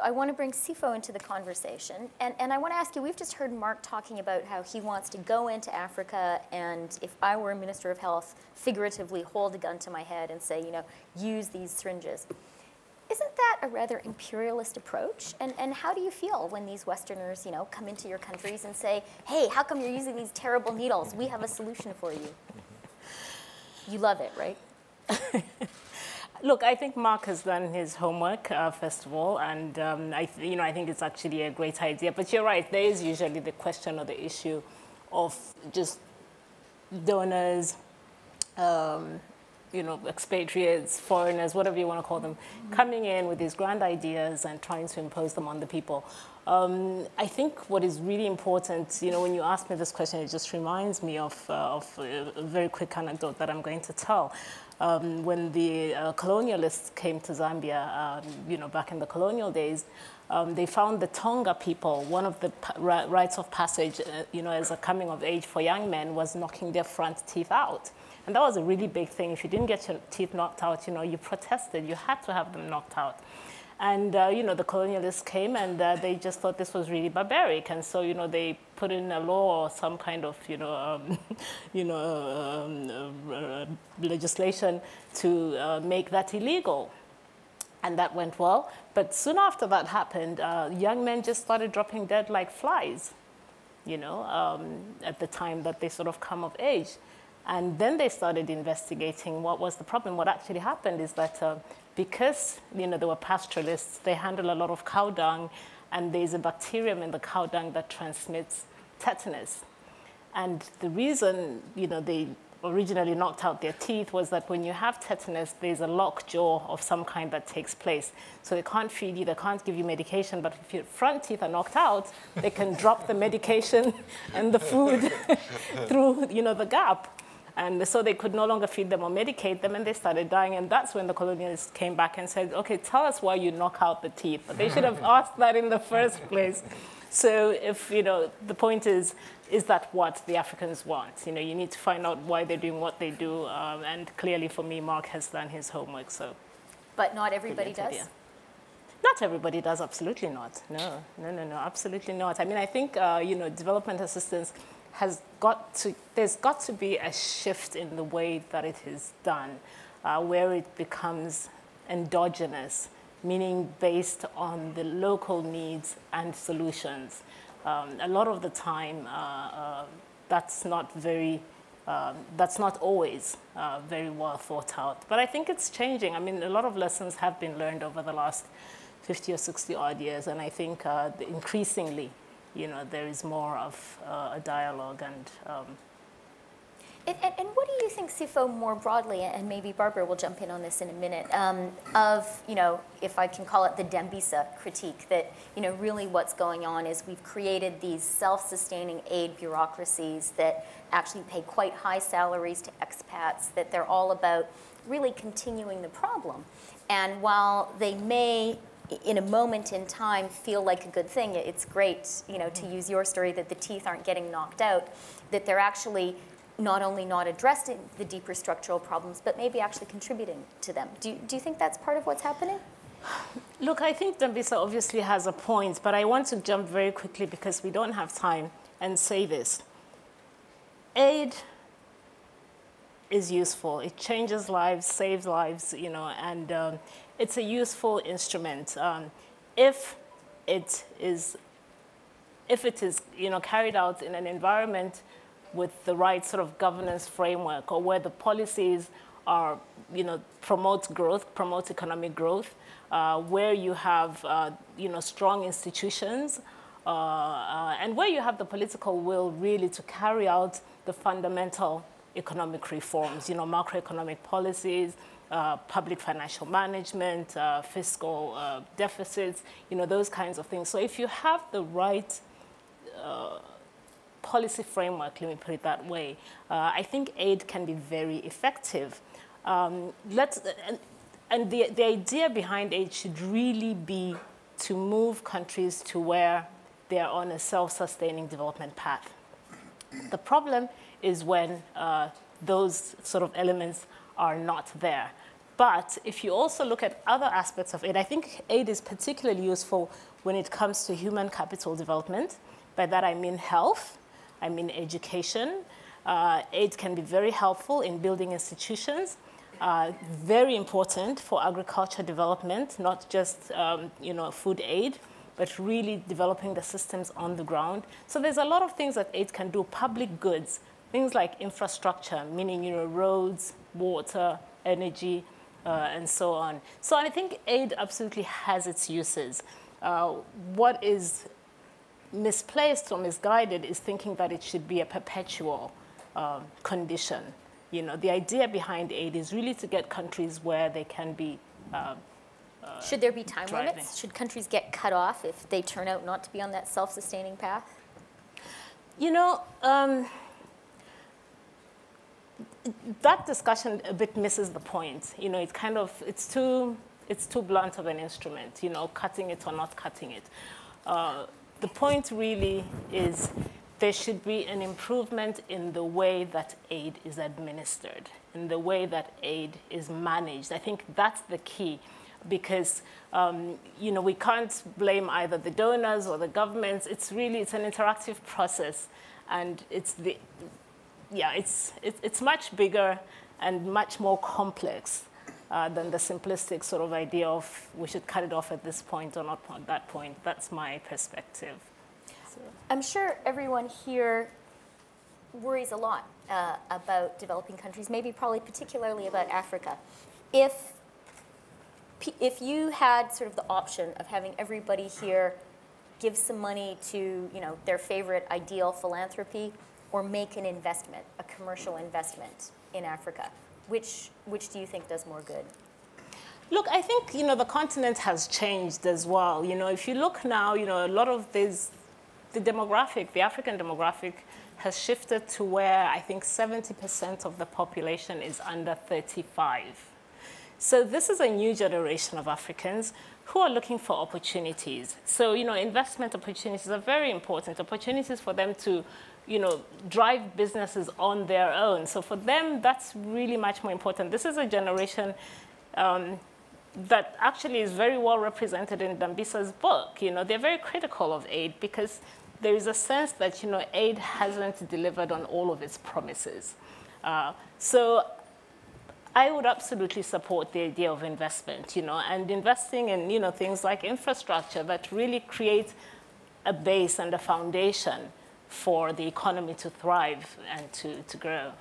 I want to bring Sipho into the conversation. And I want to ask you, we've just heard Mark talking about how he wants to go into Africa and, if I were a Minister of Health, figuratively hold a gun to my head and say, you know, use these syringes. Isn't that a rather imperialist approach? And how do you feel when these Westerners, you know, come into your countries and say, hey, how come you're using these terrible needles? We have a solution for you. You love it, right? Look, I think Mark has done his homework, first of all, and I think it's actually a great idea. But you're right, there is usually the question or the issue of just donors, expatriates, foreigners, whatever you want to call them, coming in with these grand ideas and trying to impose them on the people. I think what is really important, when you ask me this question, it just reminds me of a very quick anecdote that I'm going to tell. When the colonialists came to Zambia, back in the colonial days, they found the Tonga people, one of the rites of passage, as a coming of age for young men was knocking their front teeth out. And that was a really big thing. If you didn't get your teeth knocked out, you protested. You had to have them knocked out. And, the colonialists came and they just thought this was really barbaric. And so, they put in a law or some kind of, legislation to make that illegal. And that went well. But soon after that happened, young men just started dropping dead like flies, at the time that they sort of come of age. And then they started investigating what was the problem. What actually happened is that because they were pastoralists, they handle a lot of cow dung, and there's a bacterium in the cow dung that transmits tetanus. And the reason they originally knocked out their teeth was that when you have tetanus, there's a lockjaw of some kind that takes place. So they can't feed you, they can't give you medication, but if your front teeth are knocked out, they can drop the medication and the food through the gap. And so they could no longer feed them or medicate them, and they started dying. And that's when the colonialists came back and said, okay, tell us why you knock out the teeth. But they should have asked that in the first place. So if, the point is that what the Africans want? You need to find out why they're doing what they do. And clearly for me, Mark has done his homework, so. But not everybody does? Not everybody does, absolutely not. No, absolutely not. I mean, I think, development assistance there's got to be a shift in the way that it is done, where it becomes endogenous, meaning based on the local needs and solutions. A lot of the time, that's not always very well thought out. But I think it's changing. I mean, a lot of lessons have been learned over the last 50 or 60 odd years, and I think increasingly, there is more of a dialogue. And what do you think, Sipho, more broadly, and maybe Barbara will jump in on this in a minute, of, if I can call it the Dambisa critique, that, really what's going on is we've created these self-sustaining aid bureaucracies that actually pay quite high salaries to expats, that they're all about really continuing the problem. And while they may, in a moment in time, feel like a good thing, it's great, to use your story, that the teeth aren't getting knocked out, that they're actually not only not addressing the deeper structural problems, but maybe actually contributing to them. Do you think that's part of what's happening? Look, I think Dambisa obviously has a point, but I want to jump very quickly because we don't have time and say this. Aid is useful. It changes lives, saves lives, and it's a useful instrument. If it is carried out in an environment with the right sort of governance framework, or where the policies are, promote growth, promote economic growth, where you have, strong institutions, and where you have the political will really to carry out the fundamental economic reforms, macroeconomic policies, public financial management, fiscal deficits, those kinds of things. So if you have the right policy framework, let me put it that way, I think aid can be very effective. And the idea behind aid should really be to move countries to where they are on a self-sustaining development path. The problem is when those sort of elements are not there. But if you also look at other aspects of aid, I think aid is particularly useful when it comes to human capital development. By that I mean health, I mean education. Aid can be very helpful in building institutions, very important for agriculture development, not just food aid, but really developing the systems on the ground. So there's a lot of things that aid can do, public goods, things like infrastructure, meaning roads, water, energy, and so on. So I think aid absolutely has its uses. What is misplaced or misguided is thinking that it should be a perpetual condition. The idea behind aid is really to get countries where they can be should there be time driving. limits? Should countries get cut off if they turn out not to be on that self-sustaining path? That discussion a bit misses the point. It's too blunt of an instrument, cutting it or not cutting it. The point really is there should be an improvement in the way that aid is administered, in the way that aid is managed. I think that's the key, because we can't blame either the donors or the governments. It's an interactive process, and it's much bigger and much more complex than the simplistic sort of idea of we should cut it off at this point or not at that point. That's my perspective. So. I'm sure everyone here worries a lot about developing countries, maybe probably particularly about Africa. If you had sort of the option of having everybody here give some money to their favorite ideal philanthropy, or make an investment, a commercial investment in Africa, which do you think does more good? Look, I think the continent has changed as well. If you look now, a lot of the African demographic has shifted to where I think 70% of the population is under 35. So this is a new generation of Africans who are looking for opportunities. So investment opportunities are very important, opportunities for them to drive businesses on their own. So for them, that's really much more important. This is a generation that actually is very well represented in Dambisa's book. They're very critical of aid because there is a sense that, aid hasn't delivered on all of its promises. So I would absolutely support the idea of investment, and investing in, things like infrastructure that really create a base and a foundation for the economy to thrive and to grow.